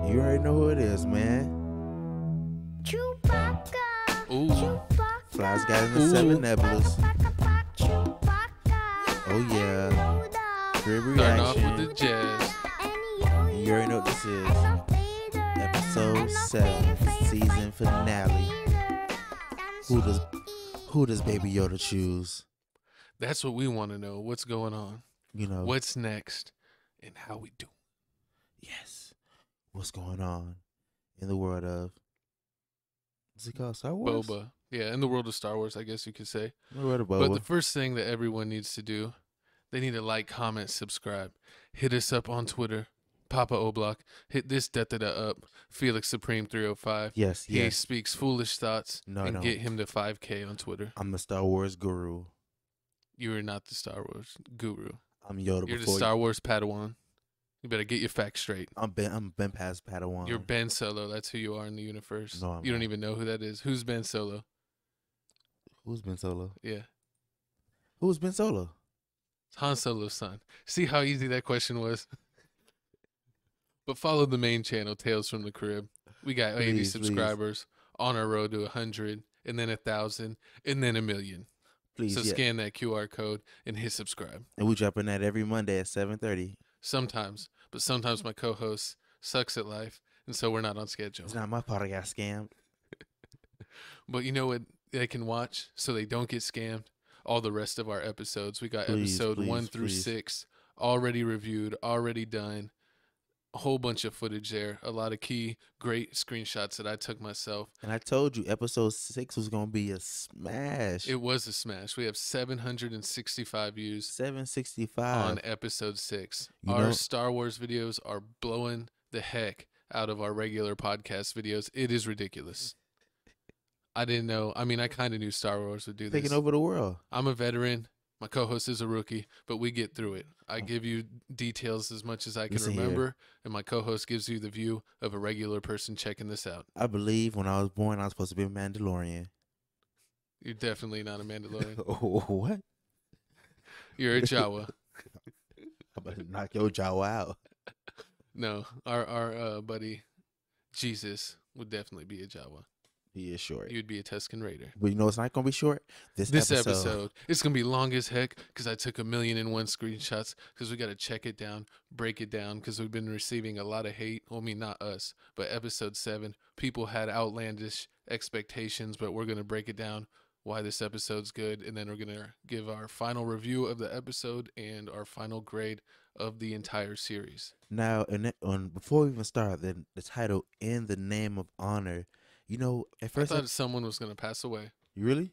You already know who it is, man. Chewbacca. Ooh. Chewbacca. Flies guy in the Ooh. seven nebulas. Chewbacca. Oh yeah. Crib Starting off reaction. with the jazz. You already know what this is. Episode 7, season finale. Who does Baby Yoda choose? That's what we want to know. What's going on? You know. What's next? And how we do. Yes. What's going on in the world of, what's it called? Star Wars? Boba. Yeah, in the world of Star Wars, I guess you could say. In the world of Boba. But the first thing that everyone needs to do, they need to like, comment, subscribe. Hit us up on Twitter. Papa O'Block. Hit this da-da-da up. Felix Supreme 305. Yes, He yes. speaks foolish thoughts. No, and no. get him to 5K on Twitter. I'm the Star Wars guru. You are not the Star Wars guru. I'm Yoda You're the before Star Wars Padawan. You better get your facts straight. I'm Ben past Padawan. You're Ben Solo. That's who you are in the universe. No, I'm you don't not. even know who that is. Who's Ben Solo? Who's Ben Solo? Yeah. Who's Ben Solo? It's Han Solo's son. See how easy that question was? But follow the main channel, Tales from the Crib. We got 80 Please, subscribers on our road to 100, and then 1,000, and then 1,000,000. Please, So yeah. scan that QR code and hit subscribe. And we dropping that every Monday at 7:30. Sometimes, but sometimes my co-host sucks at life, and so we're not on schedule. It's not my part I got scammed. But you know what they can watch so they don't get scammed? All the rest of our episodes. We got Please, episode please, 1 through please. 6 already reviewed, already done. A whole bunch of footage there. A lot of key, great screenshots that I took myself. And I told you episode 6 was going to be a smash. It was a smash. We have 765 views 765. on episode 6. You Our know- Star Wars videos are blowing the heck out of our regular podcast videos. It is ridiculous. I didn't know. I mean, I kind of knew Star Wars would do this. Taking over the world. I'm a veteran. My co-host is a rookie, but we get through it. I give you details as much as I can Listen here. remember, and my co-host gives you the view of a regular person checking this out. I believe when I was born, I was supposed to be a Mandalorian. You're definitely not a Mandalorian. What? You're a Jawa. I'm about to knock your jaw out. No, our buddy Jesus would definitely be a Jawa. He is short. You'd be a Tusken Raider. But you know it's not going to be short? This episode, it's going to be long as heck because I took 1,000,001 screenshots because we got to check it down, break it down because we've been receiving a lot of hate. Well, I mean, not us, but episode 7, people had outlandish expectations, but we're going to break it down why this episode's good. And then we're going to give our final review of the episode and our final grade of the entire series. Now, before we even start, the title, In the Name of Honor, you know, at I first, thought someone was going to pass away. you really?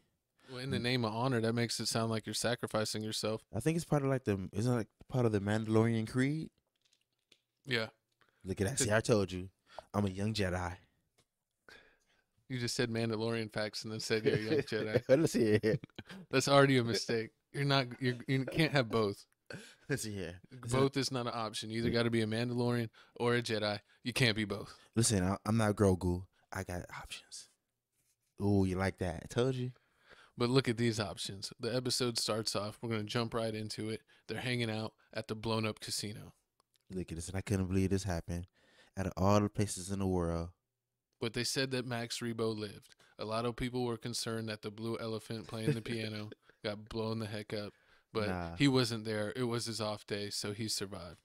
Well, in the name of honor, that makes it sound like you're sacrificing yourself. I think it's part of isn't it like part of the Mandalorian Creed? Yeah. Look at that. See, I told you. I'm a young Jedi. You just said Mandalorian facts and then said you're a young Jedi. Let's see here. That's already a mistake. You can't have both. Let's see here. Both is not an option. You either got to be a Mandalorian or a Jedi. You can't be both. Listen, I'm not Grogu. I got options. Ooh, you like that? I told you. But look at these options. The episode starts off. We're going to jump right into it. They're hanging out at the blown up casino. Look at this. And I couldn't believe this happened. Out of all the places in the world. But they said that Max Rebo lived. A lot of people were concerned that the blue elephant playing the piano got blown the heck up. But Nah. he wasn't there. It was his off day, so he survived.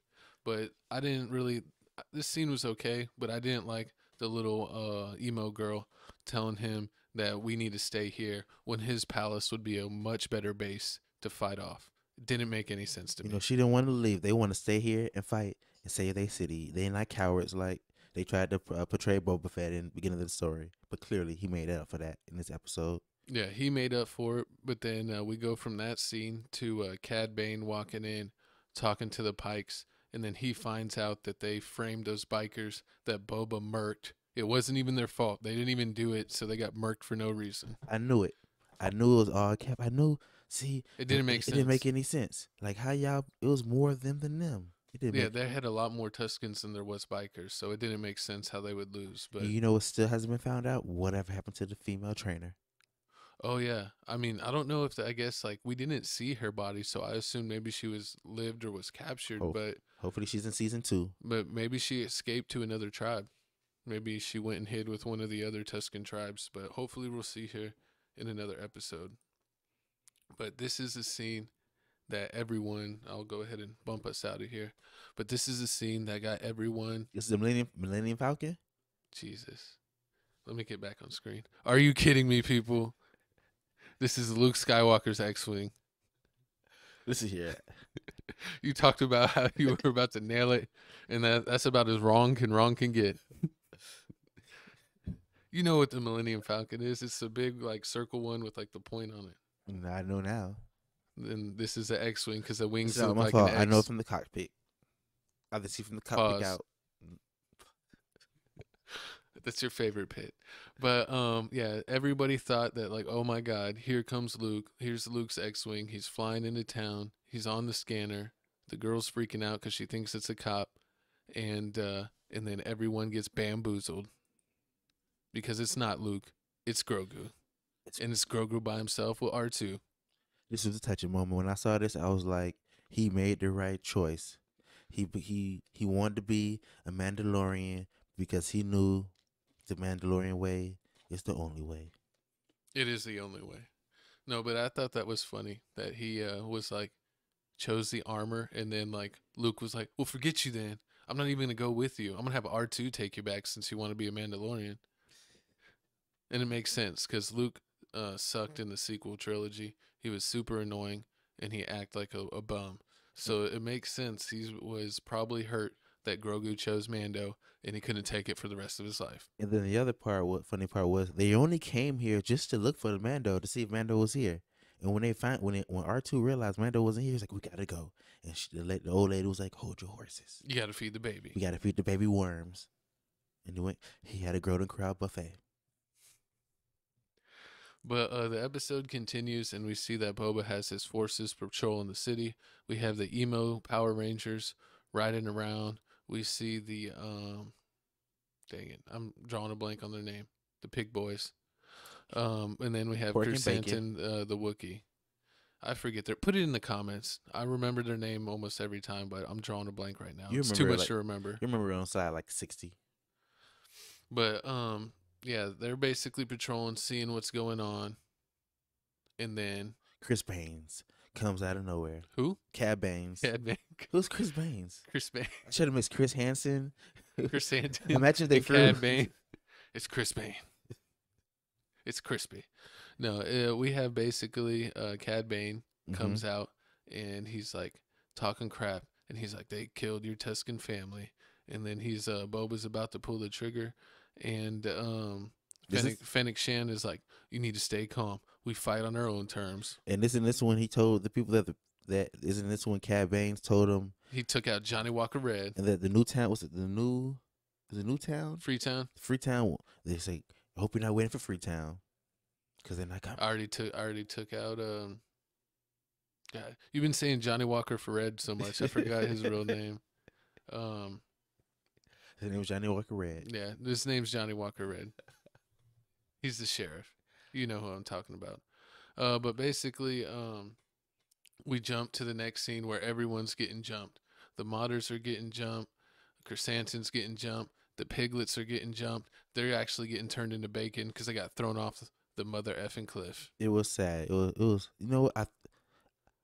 But I didn't really... This scene was okay, but I didn't like the little emo girl telling him that we need to stay here when his palace would be a much better base to fight off. It didn't make any sense to You me. know, she didn't want to leave. They want to stay here and fight and save their city. They not cowards like they tried to portray Boba Fett in the beginning of the story. But clearly, he made up for that in this episode. Yeah, he made up for it, but then we go from that scene to Cad Bane walking in, talking to the Pikes, and then he finds out that they framed those bikers that Boba murked. It wasn't even their fault. They didn't even do it, so they got murked for no reason. I knew it. I knew it was all cap. I knew. See, It didn't make It didn't sense. make any sense. Like how y'all, it was more them than them. It didn't. Yeah, make, they had a lot more Tuskens than there was bikers, so it didn't make sense how they would lose. But you know what still hasn't been found out? Whatever happened to the female trainer? Oh yeah. I mean, I don't know if I guess like we didn't see her body, so I assume maybe she was lived or was captured, Hope, hopefully she's in season 2. but maybe she escaped to another tribe. Maybe she went and hid with one of the other Tuscan tribes, but hopefully we'll see her in another episode. But this is a scene that everyone, I'll go ahead and bump us out of here. But this is a scene that got everyone, This is the Millennium Falcon. Jesus. Let me get back on screen. Are you kidding me, people? This is Luke Skywalker's X-Wing. This is here. You talked about how you were about to nail it, and that's about as wrong can get. You know what the Millennium Falcon is? It's a big like circle one with like the point on it. I know now. And this is the X-wing because the wings It's not look my like fault. an I know X. from the cockpit. I can see from the cockpit Pause. out. That's your favorite pit. But yeah, everybody thought that like, oh my God, here comes Luke. Here's Luke's X-wing. He's flying into town. He's on the scanner. The girl's freaking out because she thinks it's a cop, and then everyone gets bamboozled because it's not Luke, it's Grogu, and it's Grogu by himself with R2. This was a touching moment. When I saw this, I was like, he made the right choice. He wanted to be a Mandalorian because he knew the Mandalorian way is the only way. It is the only way. No, but I thought that was funny that he was like, chose the armor, and then like Luke was like, well, forget you then. I'm not even going to go with you. I'm going to have R2 take you back since you want to be a Mandalorian. And it makes sense because Luke sucked in the sequel trilogy. He was super annoying, and he acted like a bum. So it makes sense. He was probably hurt that Grogu chose Mando, and he couldn't take it for the rest of his life. And then the other part, what funny part was, they only came here just to look for the Mando to see if Mando was here. And when R2 realized Mando wasn't here, he's like, "We gotta go." And the old lady was like, "Hold your horses. You got to feed the baby. We gotta feed the baby worms." And he had a golden crowd buffet. But the episode continues, and we see that Boba has his forces patrolling the city. We have the emo Power Rangers riding around. We see the dang it, I'm drawing a blank on their name. The Pig Boys. And then we have Pork and Chrysanthemum, the Wookiee. I forget put it in the comments. I remember their name almost every time, but I'm drawing a blank right now. It's too much to remember. You remember on side like 60. But yeah, they're basically patrolling, seeing what's going on. And then Chris Baines comes out of nowhere. who? Cad Baines. Cad Bane. Who's Chris Baines? Chris Bane. I should have missed Chris Hansen. Chrysanthemum. Imagine if they and threw Cad Bane. It's Chris Bane. It's crispy. No, we have basically Cad Bane comes out, and he's like talking crap, and he's like, they killed your Tuscan family. And then he's Boba's about to pull the trigger, and Fennec Shan is like, you need to stay calm. We fight on our own terms. And isn't this when he told the people that isn't this when Cad Baines told him He took out Johnny Walker Red. and that the new town was the new town? Freetown. Freetown. They say, I hope you're not waiting for Freetown. Because they're not coming. I already took out God, you've been saying Johnny Walker for Red so much. I forgot his real name. His name was Johnny Walker Red. Yeah, his name's Johnny Walker Red. He's the sheriff. You know who I'm talking about. But basically, we jump to the next scene where everyone's getting jumped. The modders are getting jumped. Chrysanthemum's getting jumped. The piglets are getting jumped. They're actually getting turned into bacon because they got thrown off the mother effing cliff. It was sad. It was you know what?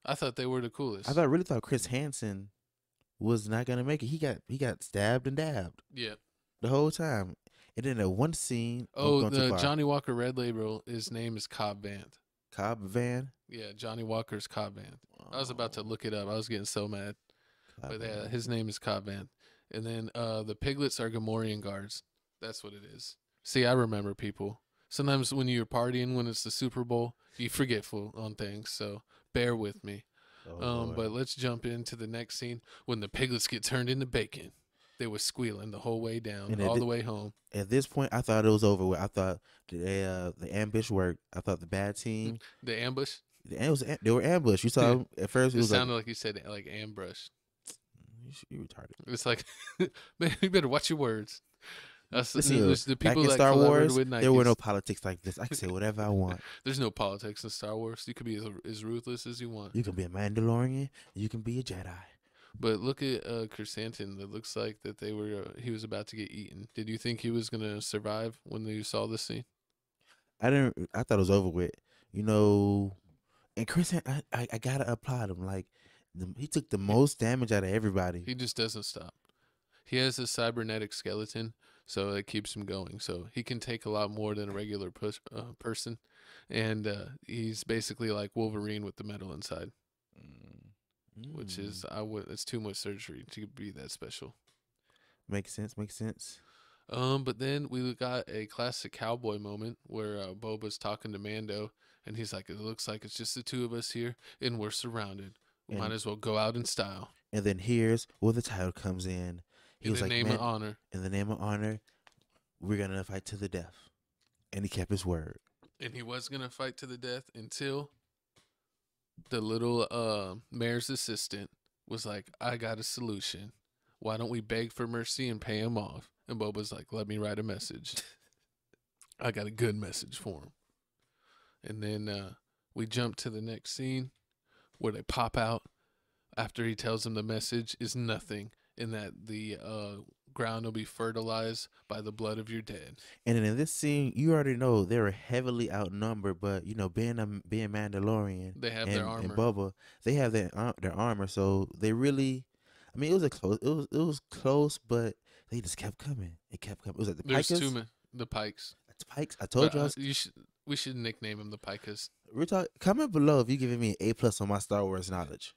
I thought they were the coolest. I really thought Chris Hansen was not gonna make it. He got stabbed and dabbed. Yeah. The whole time. And then that one scene. Oh, the Johnny Walker Red Label, his name is Cobb Vanth. Cobb Van. Yeah, Johnny Walker's Cobb Vanth. I was about to look it up. I was getting so mad. Cobb But yeah, Vanth. his name is Cobb Vanth. And then the piglets are Gamorrean guards. That's what it is. See, I remember people. Sometimes when you're partying, when it's the Super Bowl, you forgetful on things. So bear with me. Oh, But let's jump into the next scene when the piglets get turned into bacon. They were squealing the whole way down, And all the way home. at this point, I thought it was over with. I thought the ambush worked. I thought the bad team. The ambush. They were ambushed. You saw them at first. It It was sounded like you said like ambush. you retarded. It's like, man, you better watch your words. Listen, It was the back people in that Star collaborated Wars, with there were no Nikes. politics like this. I can say whatever I want. There's no politics in Star Wars. You could be as ruthless as you want. You can be a Mandalorian. You can be a Jedi. But look at Chrysanthemum. It looks like that he was about to get eaten. Did you think he was gonna survive when you saw this scene? I didn't. I thought it was over with. You know, and Chris, I gotta applaud him. Like, he took the most damage out of everybody. He just doesn't stop. He has a cybernetic skeleton, so it keeps him going. So he can take a lot more than a regular person, and he's basically like Wolverine with the metal inside, which is it's too much surgery to be that special. Makes sense. Makes sense. But then we got a classic cowboy moment where Boba's talking to Mando, and he's like, "It looks like it's just the two of us here, and we're surrounded. We might as well go out in style." And then here's where the title comes in. He In was the like, name "Man, of honor. in the name of honor, we're gonna fight to the death," and he kept his word. And he was gonna fight to the death until the little mayor's assistant was like, "I got a solution. Why don't we beg for mercy and pay him off?" And Boba's like, "Let me write a message. I got a good message for him." And then we jump to the next scene where they pop out after he tells them the message is nothing, and that the ground will be fertilized by the blood of your dead. And then in this scene, you already know they were heavily outnumbered, but being Mandalorian, They have their armor. and Boba, they have their armor, so they really. I mean, it was close, but they just kept coming. It kept coming. It was like the There's Pikers. the Pikes. It's Pikes. I told But, you. we should nickname them the Pikas. Comment below if you're giving me an A+ on my Star Wars knowledge.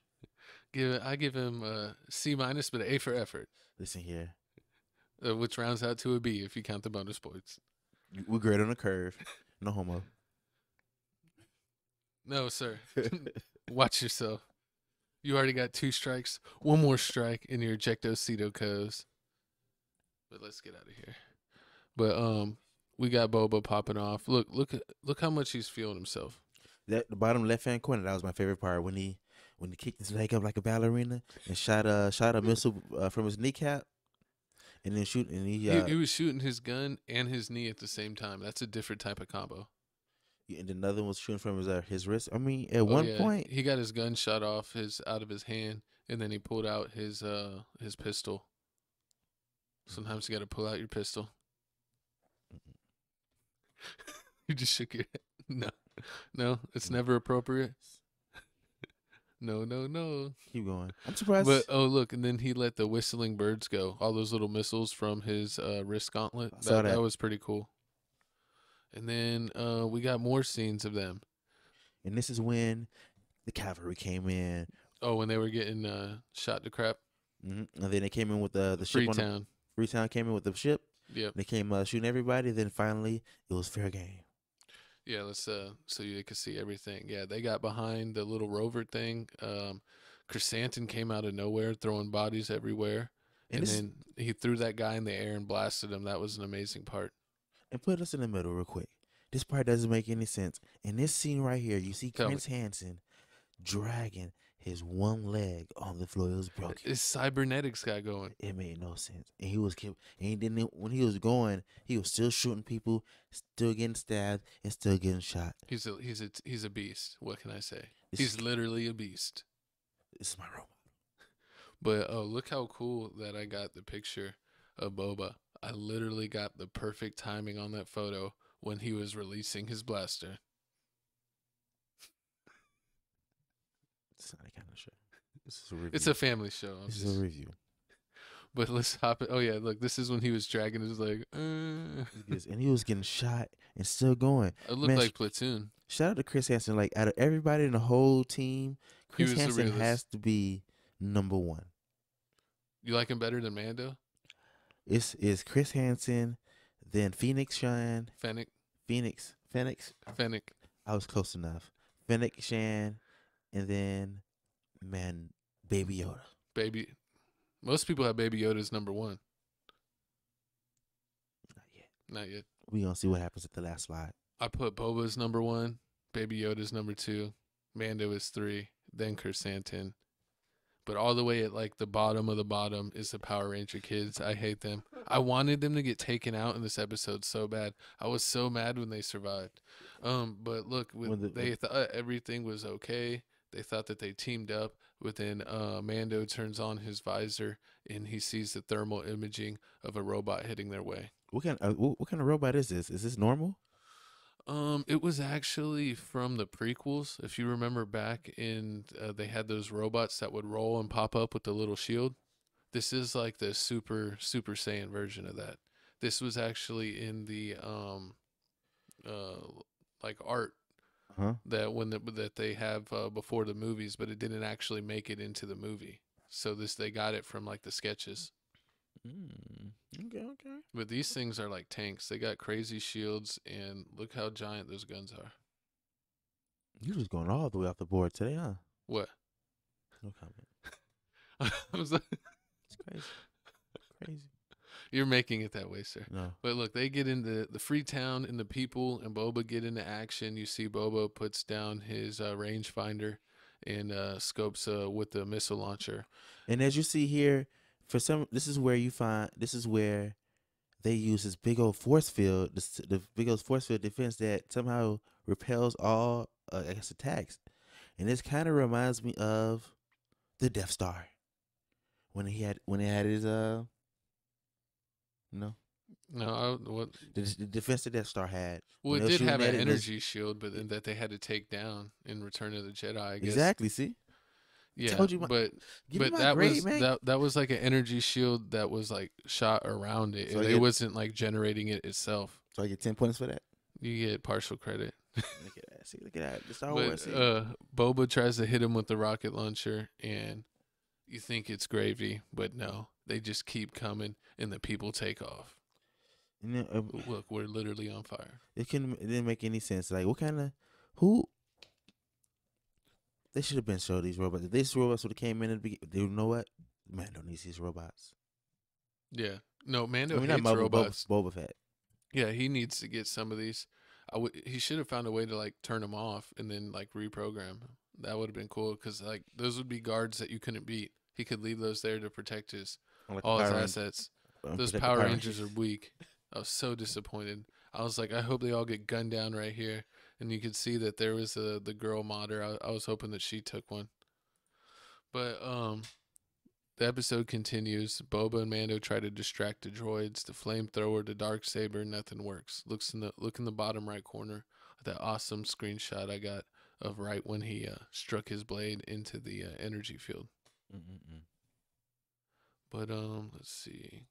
I give him a C-, but an A for effort, Listen here, which rounds out to a B if you count the bonus points. we're great on the curve. No homo. No, sir. Watch yourself. You already got 2 strikes. One more strike and you're ejecto Cos. But let's get out of here. But we got Boba popping off. Look how much he's feeling himself. That the bottom left hand corner, that was my favorite part when he kicked his leg up like a ballerina and shot a missile from his kneecap, and then shoot, and He was shooting his gun and his knee at the same time. That's a different type of combo. and another one was shooting from his wrist. I mean, at one point he got his gun shot off out of his hand, and then he pulled out his pistol. Sometimes you got to pull out your pistol. You just shook your head. No, it's never appropriate. No. Keep going. I'm surprised. But look, and then he let the whistling birds go. All those little missiles from his wrist gauntlet. That was pretty cool. And then we got more scenes of them. And this is when the cavalry came in. Oh, when they were getting shot to crap. Mm-hmm. And then they came in with the ship. Freetown. Freetown came in with the ship. Yep. They came shooting everybody. Then finally, it was fair game. Yeah, let's so you could see everything. Yeah, they got behind the little rover thing. Chrysanthemum came out of nowhere, throwing bodies everywhere, and then he threw that guy in the air and blasted him. That was an amazing part. And put us in the middle real quick. This part doesn't make any sense. In this scene right here, you see Chris Hansen dragging his one leg on the floor. It was broken. His cybernetics got going. It made no sense. And when he was going, he was still shooting people, still getting stabbed, and still getting shot. He's a beast. What can I say? He's literally a beast. This is my role model. But look how cool that I got the picture of Boba. I literally got the perfect timing on that photo when he was releasing his blaster. It's not a kind of show. This is a review. It's a family show. This is a review. But let's hop in. Oh yeah, look, this is when he was dragging his leg. And he was getting shot and still going. It looked like Platoon. Shout out to Chris Hansen. Like, out of everybody in the whole team, Chris Hansen has to be number one. You like him better than Mando? It's Chris Hansen, then Phoenix Shan. Phoenix. I was close enough. Fennec Shan, and then Baby Yoda. Most people have Baby Yoda as number one. Not yet. We gonna see what happens at the last slide. I put Boba as number one, Baby Yoda is number 2, Mando is 3, then Chrysanthemum. But all the way at like the bottom of the bottom is the Power Ranger kids. I hate them. I wanted them to get taken out in this episode so bad. I was so mad when they survived. But look, they thought everything was okay. They thought that they teamed up. But then Mando turns on his visor and he sees the thermal imaging of a robot heading their way. What kind of robot is this? Is this normal? It was actually from the prequels. If you remember back in, they had those robots that would roll and pop up with the little shield. This is like the Super Saiyan version of that. This was actually in the like art that they have before the movies, but it didn't actually make it into the movie. So they got it from like the sketches. Okay. But these things are like tanks. They got crazy shields, and look how giant those guns are. You just going all the way off the board today, huh? What? No comment. I was like, It's crazy. Crazy. you're making it that way, sir. No. But look, they get into the Freetown, and the people and Boba get into action. You see Boba puts down his rangefinder and scopes with the missile launcher. And as you see here, this is where they use this big old force field, the big old force field defense that somehow repels all, I guess, attacks. And this kind of reminds me of the Death Star when it had his What? the defense the Death Star had. Well, When it they were did have shooting an at it, energy shield, but then that they had to take down in Return of the Jedi. I guess. Exactly. See. Yeah, Told you but Give me my that grade, was man. that was like an energy shield that was like shot around it. So It wasn't like generating it itself. So I get 10 points for that. You get partial credit. Look at that. See, look at that. The Star Wars. But See? Boba tries to hit him with the rocket launcher, and you think it's gravy, but no, they just keep coming, and the people take off. And then, Look, we're literally on fire. it didn't make any sense. Like, what kind of who? They should have been showed these robots. If these robots would have came in and you know what? Mando needs these robots. Yeah, no, Mando I mean, hates not robots. Boba Fett. Yeah, he needs to get some of these. He should have found a way to like turn them off and then like reprogram. That would have been cool because like those would be guards that you couldn't beat. He could leave those there to protect Like all his Power assets. Those protect the Power Rangers are weak. I was so disappointed. I was like, I hope they all get gunned down right here. And you could see that there was the girl modder. I was hoping that she took one. But the episode continues. Boba and Mando try to distract the droids. The flamethrower, the darksaber, nothing works. Look in the bottom right corner. That awesome screenshot I got of right when he struck his blade into the energy field. But let's see.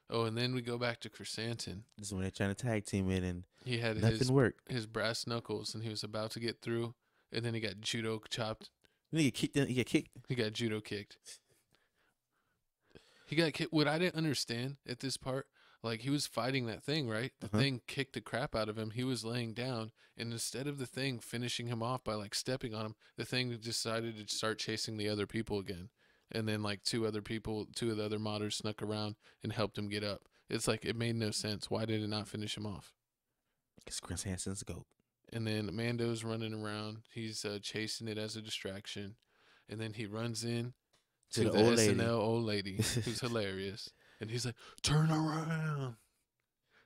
Oh, and then we go back to Chrysanthemum. This is when they're trying to tag team it, and He had nothing worked. his brass knuckles, and he was about to get through, and then he got judo chopped. Then he get kicked. He got judo kicked. He got kicked. What I didn't understand at this part, like he was fighting that thing, right? The thing kicked the crap out of him. He was laying down, and instead of the thing finishing him off by like stepping on him, the thing decided to start chasing the other people again. And then like two of the other modders snuck around and helped him get up. It's like it made no sense. Why did it not finish him off? Because Chris Hansen's the GOAT. And then Mando's running around. He's chasing it as a distraction. And then he runs in to the old lady. SNL old lady, who's hilarious. And he's like, turn around. And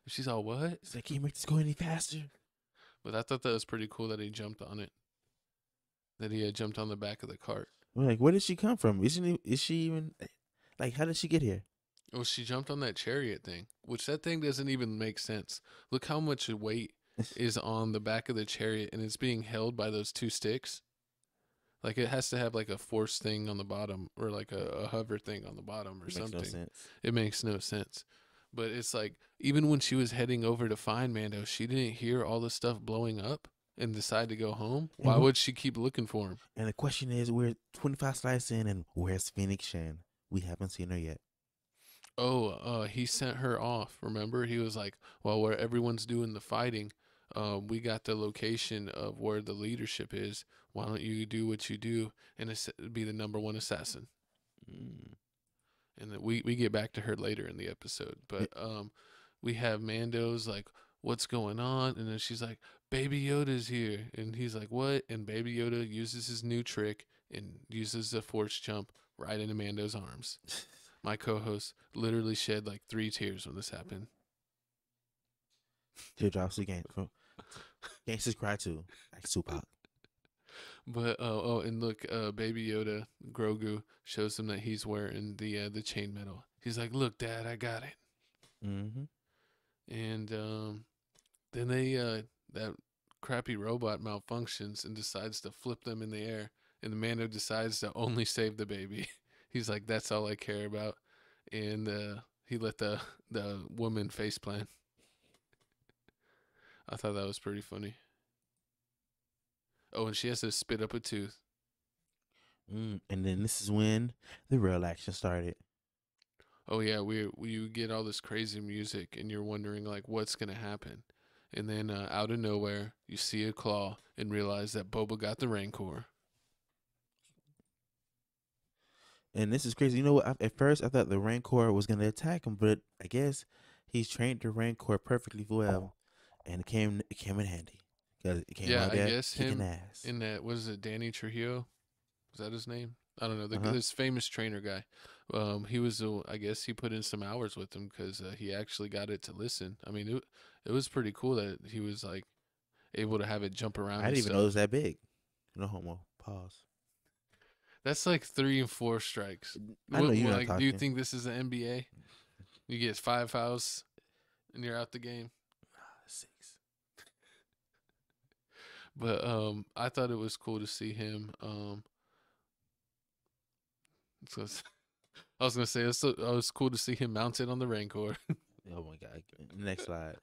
she's all, what? He's like, can you make this go any faster? But I thought that was pretty cool that he jumped on it. That he had jumped on the back of the cart. We're like, where did she come from? Is she even like? How did she get here? Well, she jumped on that chariot thing, which that thing doesn't even make sense. Look how much weight is on the back of the chariot, and it's being held by those two sticks. Like it has to have like a force thing on the bottom, or like a hover thing on the bottom, or something. Makes no sense. It makes no sense. But it's like even when she was heading over to find Mando, she didn't hear all the stuff blowing up and decide to go home. Why would she keep looking for him? And the question is, we're 25 slices in, and where's Phoenix Shan? We haven't seen her yet. Oh, he sent her off. Remember, he was like, well, where everyone's doing the fighting, we got the location of where the leadership is. Why don't you do what you do and be the #1 assassin? And then we get back to her later in the episode. But we have Mando's like, what's going on? And then she's like, Baby Yoda's here. And he's like, what? And Baby Yoda uses his new trick and uses a force jump right into Mando's arms. my co-host, literally shed like 3 tears when this happened. Teardrops again. Gangsters cry too. Like Tupac. But and look, Baby Yoda, Grogu shows him that he's wearing the chainmail. He's like, "Look, Dad, I got it." Mm-hmm. And then that crappy robot malfunctions and decides to flip them in the air, and the Mando decides to only save the baby. He's like, "That's all I care about," and he let the woman face plant. I thought that was pretty funny. Oh, and she has to spit up a tooth. And then this is when the real action started. Oh yeah, we get all this crazy music, and you're wondering like what's gonna happen, and then out of nowhere you see a claw and realize that Boba got the Rancor. And this is crazy. You know what? At first, I thought the Rancor was going to attack him, but I guess he's trained the Rancor perfectly well, and it came in handy because it came Yeah, out I there guess kicking him ass. in that, what is it, Danny Trujillo? Is that his name? I don't know. Uh-huh. This famous trainer guy. He was, I guess he put in some hours with him because he actually got it to listen. I mean, it was pretty cool that he was like able to have it jump around. I didn't even know it was that big. No homo. Pause. That's like 3 and 4 strikes. I know you're not like, do you talking. think this is the NBA? You get 5 fouls and you're out the game. 6. But I thought it was cool to see him. I was gonna say it was cool to see him mounted on the Rancor. Oh my god. Next slide.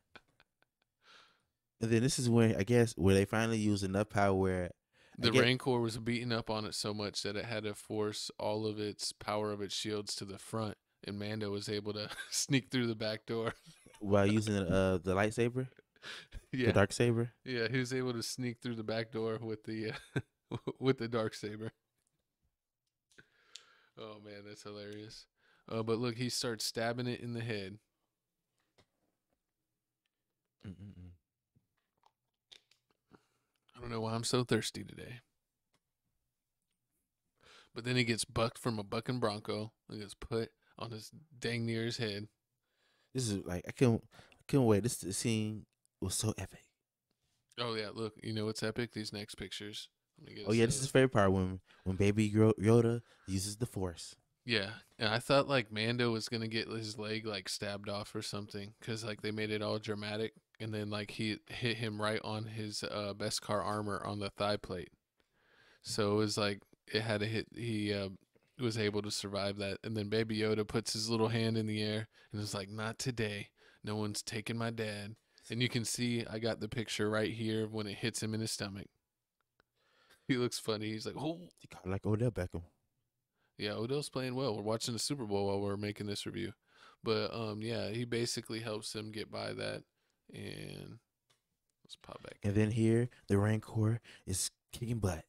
And then this is where I guess where they finally use enough power where The Rancor was beating up on it so much that it had to force all of its power of its shields to the front, and Mando was able to sneak through the back door. while using the lightsaber, Yeah, the dark saber. yeah, he was able to sneak through the back door with the with the dark saber. Oh man, that's hilarious. But look, he starts stabbing it in the head. Mm-mm-mm. I don't know why I'm so thirsty today. But then he gets bucked from a bucking bronco and gets put on his dang near his head. This is like I couldn't wait. This scene was so epic. Oh yeah, look, you know what's epic? These next pictures. Let me get Oh yeah, this is his favorite part when Baby Yoda uses the Force. Yeah, and I thought like Mando was gonna get his leg like stabbed off or something, cause like they made it all dramatic, and then like he hit him right on his Beskar armor on the thigh plate. So it was like it had to hit. He was able to survive that, and then Baby Yoda puts his little hand in the air and is like, "Not today. No one's taking my dad." And you can see I got the picture right here when it hits him in his stomach. He looks funny. He's like, "Oh." He caught like Odell Beckham. Yeah, Odell's playing well. We're watching the Super Bowl while we're making this review. But yeah, he basically helps him get by that. And let's pop back. And then here, the Rancor is kicking butt.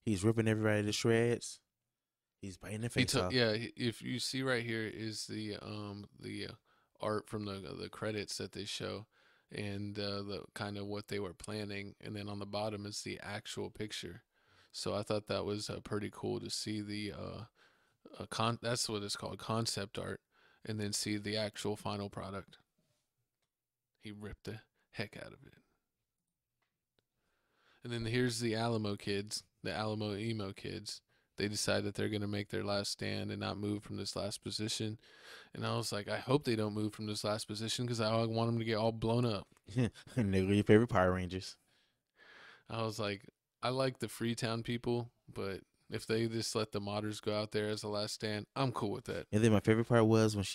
He's ripping everybody to shreds. He's biting their face off. Yeah, if you see right here is the art from the credits that they show, and the kind of what they were planning, and then on the bottom is the actual picture. So I thought that was pretty cool to see the that's what it's called, concept art, and then see the actual final product. He ripped the heck out of it. And then here's the Alamo kids, the Alamo emo kids. They decide that they're going to make their last stand and not move from this last position. And I was like, I hope they don't move from this last position because I want them to get all blown up. And they're your favorite Power Rangers. I was like, I like the Freetown people, but if they just let the modders go out there as a last stand, I'm cool with that. And then my favorite part was when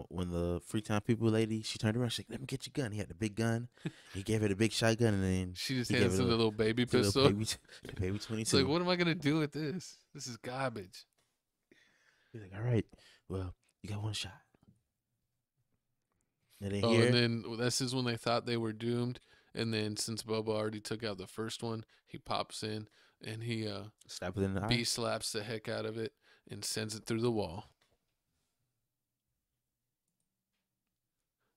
when the Freetown people lady, she turned around, she's like, "Let me get your gun." He had the big gun. He gave her the big shotgun, and then She just he hands gave them her the little baby the pistol. little baby It's 22. like, what am I going to do with this? This is garbage. He's like, "All right, well, you got one shot." And then Oh, here, and then this is when they thought they were doomed. And then since Boba already took out the first one, he pops in and he stab it in the eye. B slaps the heck out of it and sends it through the wall.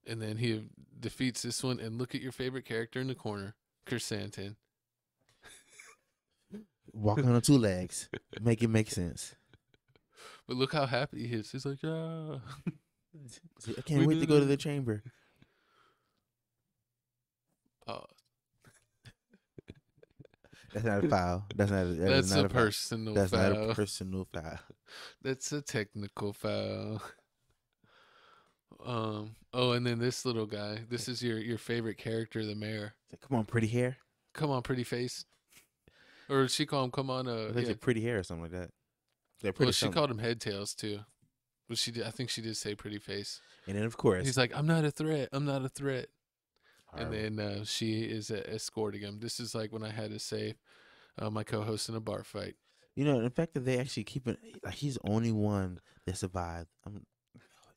And then he defeats this one. And look at your favorite character in the corner, Chrysanthemum. Walking on 2 legs, make it make sense. But look how happy he is. He's like, yeah. I can't We wait to did go to it. the chamber. Oh, That's not a foul. That is that's not a a foul. personal That's not a foul. personal foul. That's a technical foul. Oh, and then this little guy. This is your favorite character, the mayor. Come on, pretty hair. Come on, pretty face. Or did she call him? Come on, I think yeah. it's pretty hair or something like that. They're Well, pretty she something. called him head tails too. But she did. I think she did say pretty face. And then of course, He's like, I'm not a threat. I'm not a threat. horrible. And then she is escorting him. This is like when I had to save my co-host in a bar fight. You know, the fact that they actually keep it, like he's the only one that survived.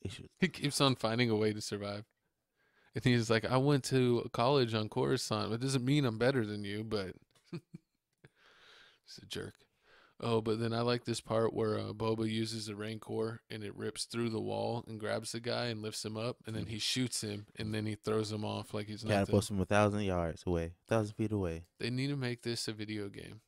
Issues. He keeps on finding a way to survive. And he's like, I went to college on Coruscant. It doesn't mean I'm better than you, but he's a jerk. Oh, but then I like this part where Boba uses the Rancor and it rips through the wall and grabs the guy and lifts him up, and then he shoots him and then he throws him off like he's nothing. Catapults him 1,000 yards away, 1,000 feet away. They need to make this a video game.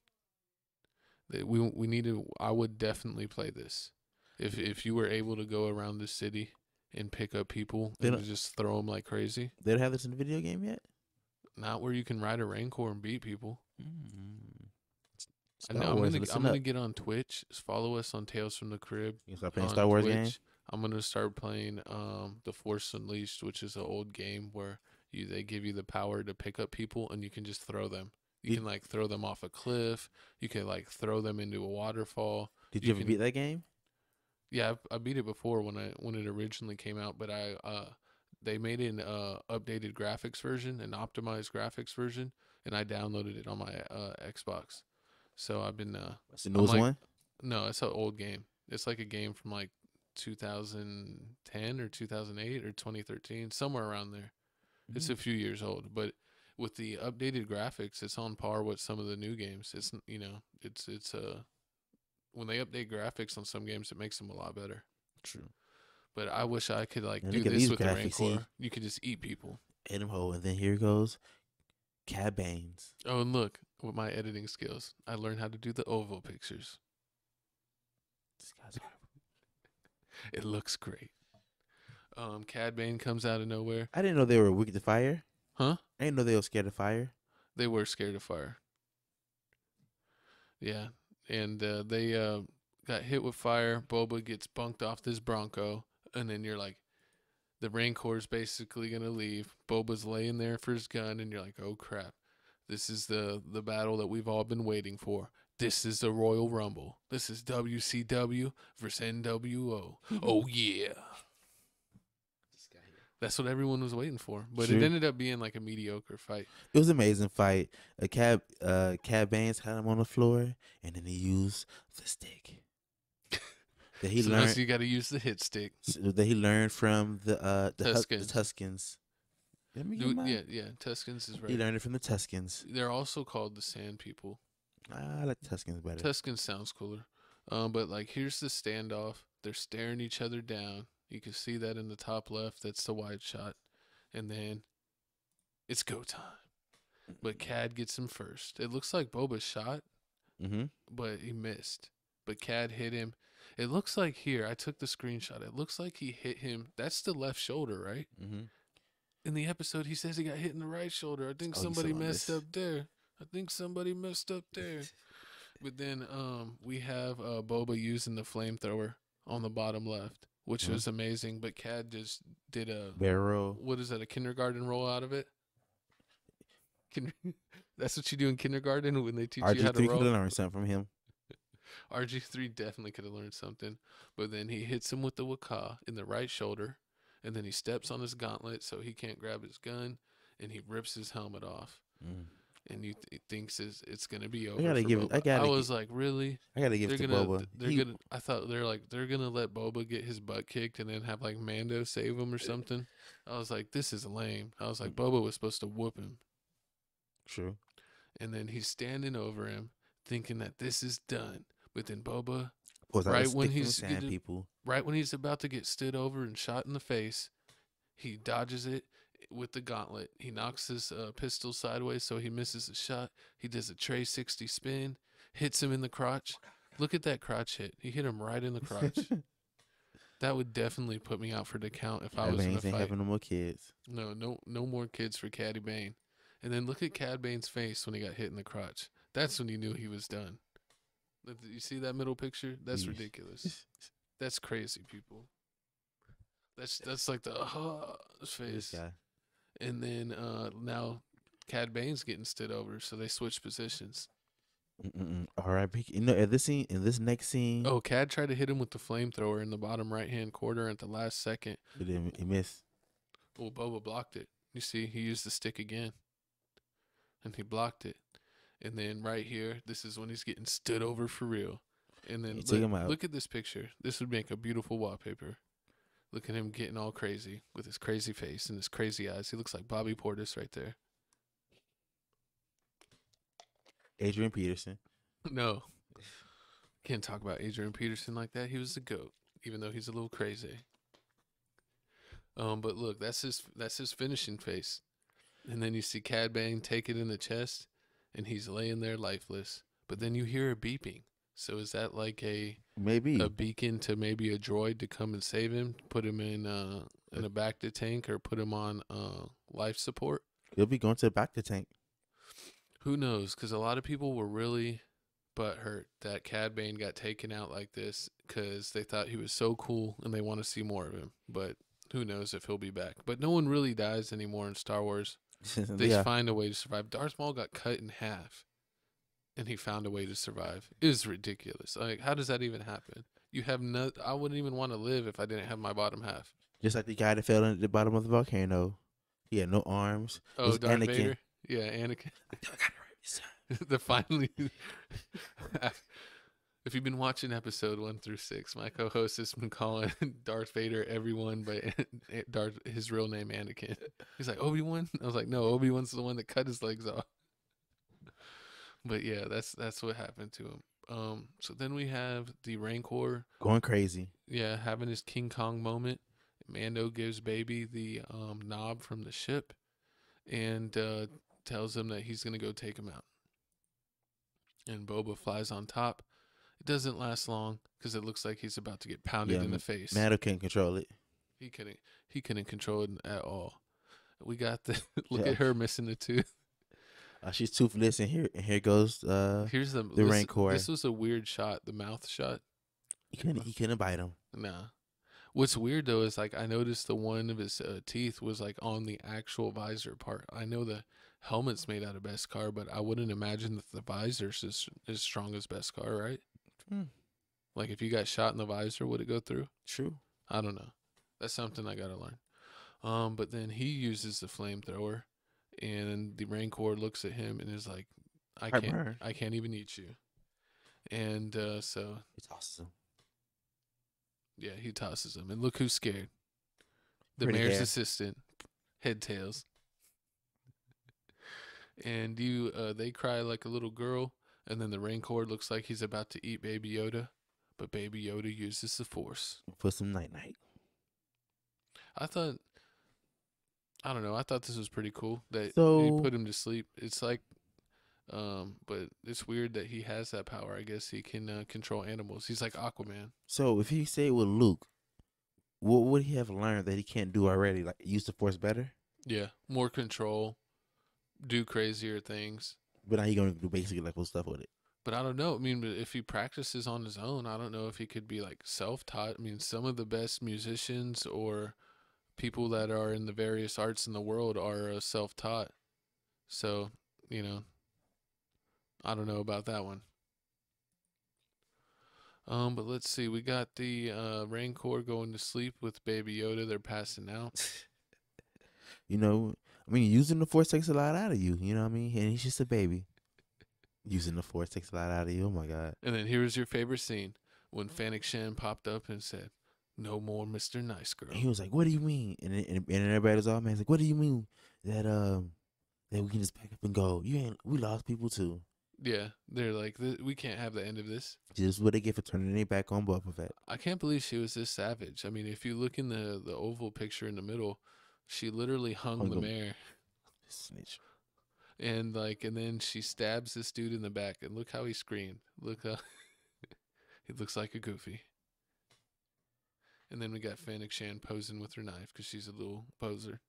We need to. I would definitely play this if you were able to go around the city and pick up people They and don't- just throw them like crazy. They don't have this in the video game yet. Not where you can ride a Rancor and beat people. I know, Star I'm Wars, gonna listen up. get on Twitch. Follow us on Tales from the Crib. You can start playing on Star Wars Twitch. games. I'm gonna start playing The Force Unleashed, which is an old game where they give you the power to pick up people and you can just throw them. You Did- can like throw them off a cliff. You can like throw them into a waterfall. Did you you ever can- beat that game? Yeah, I beat it before when it originally came out, but they made an updated graphics version, an optimized graphics version, and I downloaded it on my Xbox. So I've been What's the newest like- one? no, it's an old game. It's like a game from like 2010 or 2008 or 2013, somewhere around there. It's a few years old, but with the updated graphics, it's on par with some of the new games. It's it's when they update graphics on some games, it makes them a lot better. True. But I wish I could like Now do look at this these with the graphics, see? Rancor. You could just eat people. Hit him hole, and then here goes Cad Banes. Oh, and look, with my editing skills, I learned how to do the oval pictures. This guy's horrible. It looks great. Cad Bane comes out of nowhere. I didn't know they were weak to fire. Huh? I didn't know they were scared of fire. They were scared of fire. Yeah, and they got hit with fire. Boba gets bunked off this Bronco, and then you're like, the Rancor's basically gonna leave. Boba's laying there for his gun, and you're like, oh crap, this is the battle that we've all been waiting for. This is the Royal Rumble. This is WCW versus NWO. Oh yeah. That's what everyone was waiting for, but Sure. it ended up being like a mediocre fight. It was an amazing fight. Cad Banes had him on the floor, and then he used the stick that he So learned. now you got to use the hit stick. That he learned from the Tuscans. Tuscans. Let me get mine. Yeah, Tuscans is He right. learned it from the Tuscans. They're also called the Sand People. I like Tuscans better. Tuscans sounds cooler. But like here's the standoff. They're staring each other down. You can see that in the top left. That's the wide shot. And then it's go time. But Cad gets him first. It looks like Boba shot, Mm-hmm. but he missed. But Cad hit him. It looks like here, I took the screenshot. It looks like he hit him. That's the left shoulder, right? Mm-hmm. In the episode, he says he got hit in the right shoulder. I think Oh, you somebody still on messed this? up there. I think somebody messed up there. But then we have Boba using the flamethrower on the bottom left, which Mhm. was amazing. But Cad just did a Barrel. what is that? A kindergarten roll out of it. That's what you do in kindergarten when they teach you how RG3 to could have roll. learned something from him. RG3 definitely could have learned something. But then he hits him with the Waka in the right shoulder, and then he steps on his gauntlet so he can't grab his gun, and he rips his helmet off. Mm. And he thinks it's gonna be over. gotta for give it- I Boba. gotta was like, really? I gotta give They're it to gonna, Boba. they're He- gonna. I thought they're gonna let Boba get his butt kicked and then have like Mando save him or something. I was like, this is lame. I was like, Boba was supposed to whoop him, True. and then he's standing over him, thinking that this is done. But then Boba, Pulls out a right when stick from he's Sand getting- people. right when he's about to get stood over and shot in the face, he dodges it with the gauntlet. He knocks his pistol sideways so he misses the shot. He does a Trey 60 spin, hits him in the crotch, Look at that crotch hit. He hit him right in the crotch. That would definitely put me out for the count if I Cad was in a Baines ain't fight. having no more kids. No more kids for Caddy Bane. And then look at Cad Bane's face when he got hit in the crotch. That's when you knew he was done. You see that middle picture? That's Yeesh. ridiculous. That's crazy, people. That's like the This face. guy. And then now Cad Bane's getting stood over, so they switch positions. All right, you know, at this scene, in this next scene, Oh, Cad tried to hit him with the flamethrower in the bottom right-hand corner at the last second. he missed. Well, Boba blocked it. You see, he used the stick again. And he blocked it. And then right here, this is when he's getting stood over for real. And then Took him out. look at this picture. This would make a beautiful wallpaper. Look at him getting all crazy with his crazy face and his crazy eyes. He looks like Bobby Portis right there. Adrian Peterson. No. Can't talk about Adrian Peterson like that. He was the GOAT, even though he's a little crazy. But look, that's his finishing face. And then you see Cad Bane take it in the chest, and he's laying there lifeless. But then you hear a beeping. So is that like a Maybe. beacon to maybe a droid to come and save him, put him in a back to tank, or put him on life support? He'll be going to the back to tank. Who knows? Because a lot of people were really butthurt that Cad Bane got taken out like this because they thought he was so cool and they want to see more of him. But who knows if he'll be back? But no one really dies anymore in Star Wars. They Yeah. find a way to survive. Darth Maul got cut in half, and he found a way to survive. It is ridiculous. Like, how does that even happen? You have no. I wouldn't even want to live if I didn't have my bottom half. Just like the guy that fell into the bottom of the volcano. He had no arms. It Oh, was Darth Anakin. Vader. Yeah, Anakin. I got it right this time. The finally. If you've been watching episode 1 through 6, my co-host has been calling Darth Vader everyone, but his real name Anakin. He's like, Obi-Wan? I was like, no, Obi-Wan's the one that cut his legs off. But yeah, that's what happened to him. So then we have the Rancor, Going crazy. yeah, having his King Kong moment. Mando gives Baby the knob from the ship and tells him that he's gonna go take him out. And Boba flies on top. It doesn't last long because it looks like he's about to get pounded in the face. Mando can't control it. He couldn't control it at all. We got the look Yeah. at her missing the tooth. She's toothless, and here goes Here's the Rancor. This was a weird shot, the mouth shot. he couldn't bite him. Nah. What's weird though is like I noticed the one of his teeth was like on the actual visor part. I know the helmet's made out of Beskar, but I wouldn't imagine that the visor's as strong as Beskar, right? Like if you got shot in the visor, would it go through? True. I don't know. That's something I gotta learn. But then he uses the flamethrower, and the Rancor looks at him and is like, I can't even eat you. And so It's awesome. yeah, he tosses him. And look who's scared. The Pretty mayor's hair. assistant, Head Tails. And they cry like a little girl, and then the Rancor looks like he's about to eat Baby Yoda, but Baby Yoda uses the Force. Put some night. I thought this was pretty cool that he So- put him to sleep. It's like, but it's weird that he has that power. I guess he can control animals. He's like Aquaman. So if he stayed with Luke, what would he have learned that he can't do already? Like use the Force better? Yeah, more control, do crazier things. But now he gonna do basically like full stuff with it. But I don't know. I mean, but if he practices on his own, I don't know if he could be like self-taught. I mean, some of the best musicians or people that are in the various arts in the world are self-taught. So, I don't know about that one. But let's see. We got the Rancor going to sleep with Baby Yoda. They're passing out. Using the Force takes a lot out of you. You know what I mean? And he's just a baby. Using the Force takes a lot out of you. Oh my God. And then here's your favorite scene when Fennec Shan popped up and said, "No more Mr. Nice Girl." And he was like, "What do you mean?" And everybody's all man. He's like, "What do you mean that we can just pack up and go? We lost people too." Yeah, they're like, we can't have the end of this. This is what they get for turning their back on Boba Fett. I can't believe she was this savage. I mean, if you look in the oval picture in the middle, she literally hung the mayor. Snitch. And then she stabs this dude in the back, and look how he screamed. Look how He looks like a Goofy. And then we got Fennec Shan posing with her knife because she's a little poser.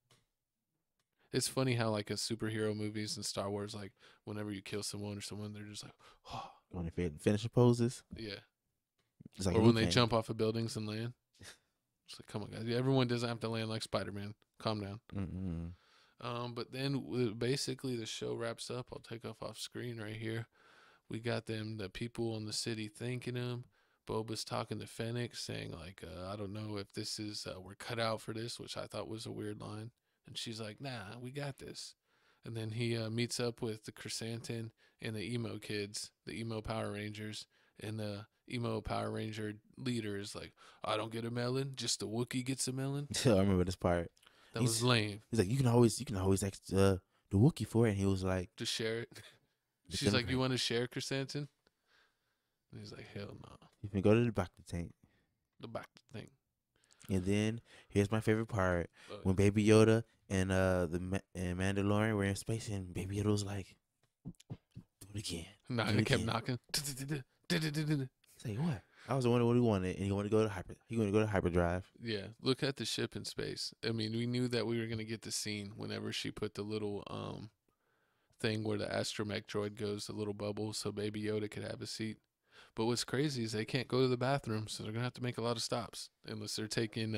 It's funny how like in superhero movies and Star Wars, like whenever you kill someone or someone, they're just like, oh, When they finish poses, yeah. it's like Or Liu when they Kang. jump off of buildings and land. It's like, come on, guys. Yeah, everyone doesn't have to land like Spider-Man. Calm down. But then basically the show wraps up. I'll take off screen right here. We got the people in the city thanking him. Boba's talking to Fennec saying like, I don't know if this is, we're cut out for this, which I thought was a weird line. And she's like, nah, we got this. And then he meets up with the Chrysanthemum and the emo kids, the emo Power Rangers. And the emo Power Ranger leader is like, I don't get a melon, just the Wookiee gets a melon. I remember this part. That was lame. He's like, you can always ask the Wookiee for it. And he was like, Just share it. She's like, you want to share, Chrysanthemum? And he's like, hell no. You can go to the back of the tank. The back thing. And then here's my favorite part when Baby Yoda and and Mandalorian were in space, and Baby Yoda was like, "Do it again." Nah, Do he it kept again. knocking. Say what? I was the one what he wanted, and he wanted to go to hyper. He wanted to go to hyperdrive. Yeah, look at the ship in space. I mean, we knew that we were gonna get the scene whenever she put the little thing where the astromech droid goes, the little bubble, so Baby Yoda could have a seat. But what's crazy is they can't go to the bathroom, so they're gonna have to make a lot of stops unless they're taking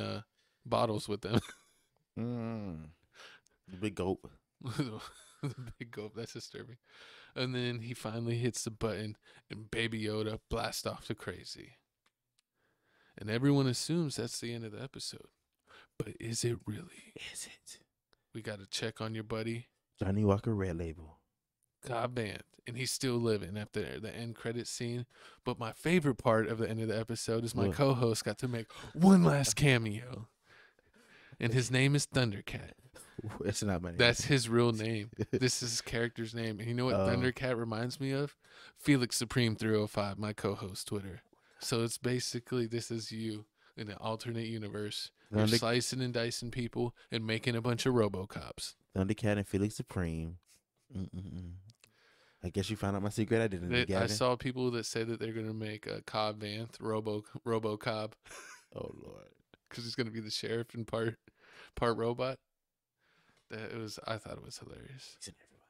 bottles with them. The big gulp. The big gulp, that's disturbing. And then he finally hits the button, and Baby Yoda blasts off to crazy. And everyone assumes that's the end of the episode. But is it really? Is it? We got to check on your buddy, Johnny Walker Red Label. God banned. And he's still living after the end credit scene. But my favorite part of the end of the episode is my What? co-host got to make one last cameo. And his name is Thundercat. That's not my name. That's his real name. This is his character's name. And you know what Thundercat reminds me of? Felix Supreme 305, my co-host Twitter. So it's basically, this is you in an alternate universe. You're slicing and dicing people and making a bunch of RoboCops. Thundercat and Felix Supreme. I guess you found out my secret identity, Gavin. I saw people that say that they're going to make a Cobb Vanth, RoboCobb. Oh, Lord. Because he's going to be the sheriff and part robot. I thought it was hilarious. He's in everybody.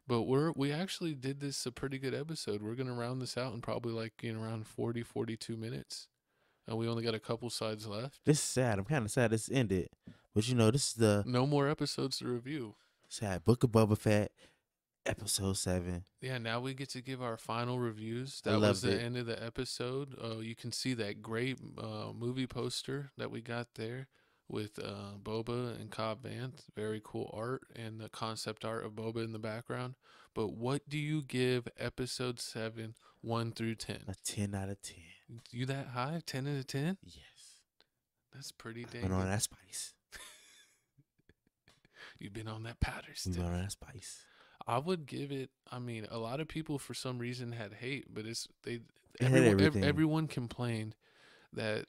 But we actually did this a pretty good episode. We're going to round this out in probably like around 40, 42 minutes. And we only got a couple sides left. This is sad. I'm kind of sad this ended. But this is the No more episodes to review. sad Book of Boba Fett, episode 7. Yeah, now we get to give our final reviews. I That was loved the it. end of the episode. You can see that great movie poster that we got there with Boba and Cobb Vanth. Very cool art and the concept art of Boba in the background. But what do you give episode 7, 1 through 10? A 10 out of 10. You that high? 10 out of 10? Yes. That's pretty dang Been on good. that spice. You've been on that powder We've stick. been on that spice. I would give it. I mean, a lot of people for some reason had hate, but It had everyone, everything. everyone complained that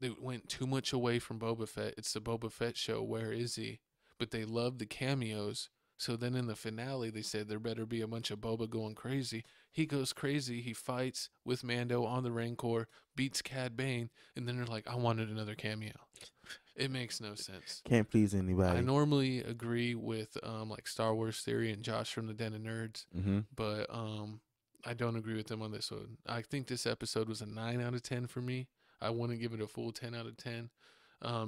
they went too much away from Boba Fett. It's the Boba Fett show. Where is he? But they loved the cameos. So then in the finale, they said there better be a bunch of Boba going crazy. He goes crazy. He fights with Mando on the Rancor, beats Cad Bane, and then they're like, I wanted another cameo. It makes no sense. Can't please anybody. I normally agree with like Star Wars Theory and Josh from the Den of Nerds, but I don't agree with them on this one. I think this episode was a 9 out of 10 for me. I wouldn't give it a full 10 out of 10,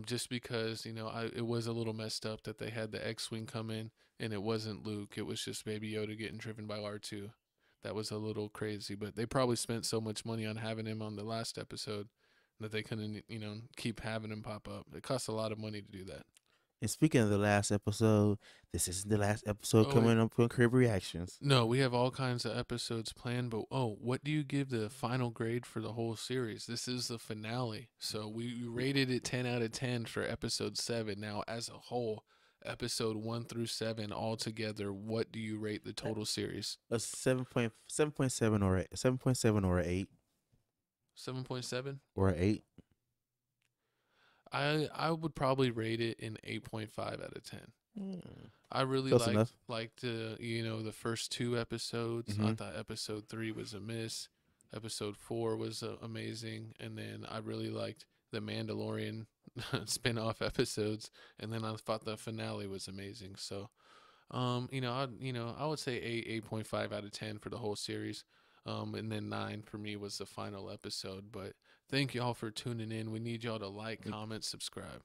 just because it was a little messed up that they had the X-wing come in and it wasn't Luke. It was just Baby Yoda getting driven by R2. That was a little crazy, but they probably spent so much money on having him on the last episode that they couldn't, keep having him pop up. It costs a lot of money to do that. And speaking of the last episode, this isn't the last episode coming up on Crib Reactions. No, we have all kinds of episodes planned, but what do you give the final grade for the whole series? This is the finale. So we rated it 10 out of 10 for episode 7. Now, as a whole, episode 1 through 7 all together, what do you rate the total series? A 7.7 or 7.7 or 8. 7.7? Or 8. I would probably rate it an 8.5 out of 10. I really Close enough. liked the first 2 episodes. I thought episode 3 was a miss. Episode 4 was amazing, and then I really liked the Mandalorian spin-off episodes, and then I thought the finale was amazing. So, I would say 8.5 out of 10 for the whole series. And then 9 for me was the final episode. But thank y'all for tuning in. We need y'all to like, comment, subscribe.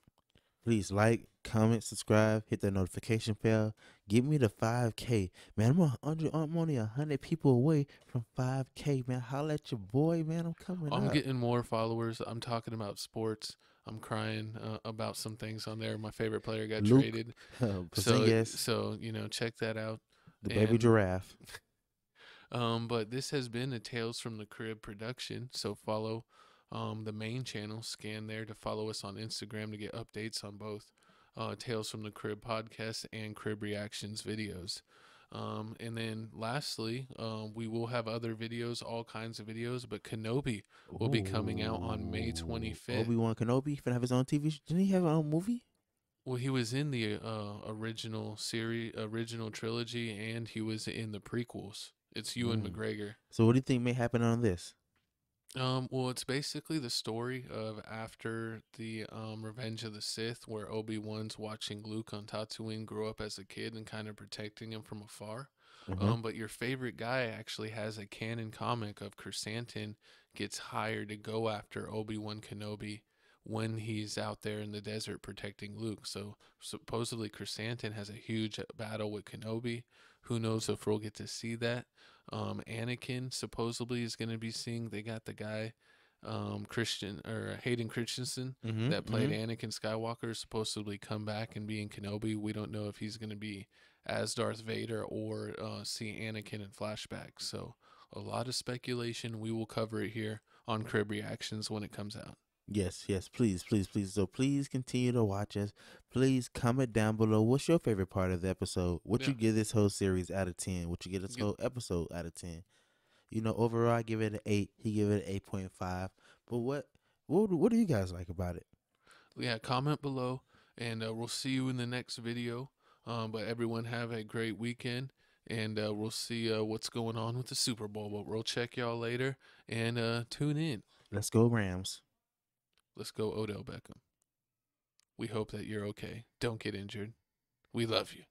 Please like, comment, subscribe, hit the notification bell. Give me the 5K. Man, I'm only 100 people away from 5K, man. Holla at your boy, man. I'm coming I'm up. getting more followers. I'm talking about sports. I'm crying about some things on there. My favorite player got Luke, traded. Porzingis, So check that out. the baby giraffe. But this has been a Tales from the Crib production. So follow the main channel. Scan there to follow us on Instagram to get updates on both Tales from the Crib podcast and Crib Reactions videos. And then lastly, we will have other videos, all kinds of videos, but Kenobi will be coming out on May 25th. Obi-Wan Kenobi finna have his own TV. Didn't he have his own movie? Well, he was in the original trilogy, and he was in the prequels. It's Ewan McGregor. So what do you think may happen on this? Well, it's basically the story of after the Revenge of the Sith, where Obi-Wan's watching Luke on Tatooine grow up as a kid and kind of protecting him from afar. But your favorite guy actually has a canon comic of Chrysanthemum gets hired to go after Obi-Wan Kenobi when he's out there in the desert protecting Luke. So supposedly Chrysanthemum has a huge battle with Kenobi. Who knows if we'll get to see that. Anakin supposedly is going to be seeing. They got the guy Hayden Christensen that played Anakin Skywalker supposedly come back and be in Kenobi. We don't know if he's going to be as Darth Vader or see Anakin in flashbacks. So a lot of speculation. We will cover it here on Crib Reactions when it comes out. Yes, please. So please continue to watch us. Please comment down below what's your favorite part of the episode. What you give this whole series out of 10? What you give this whole episode out of 10? Overall I give it an 8. He give it an 8.5. But what do you guys like about it? Yeah, comment below, and we'll see you in the next video. But everyone have a great weekend, and we'll see what's going on with the Super Bowl. But we'll check y'all later, and tune in. Let's go Rams. Let's go Odell Beckham. We hope that you're okay. Don't get injured. We love you.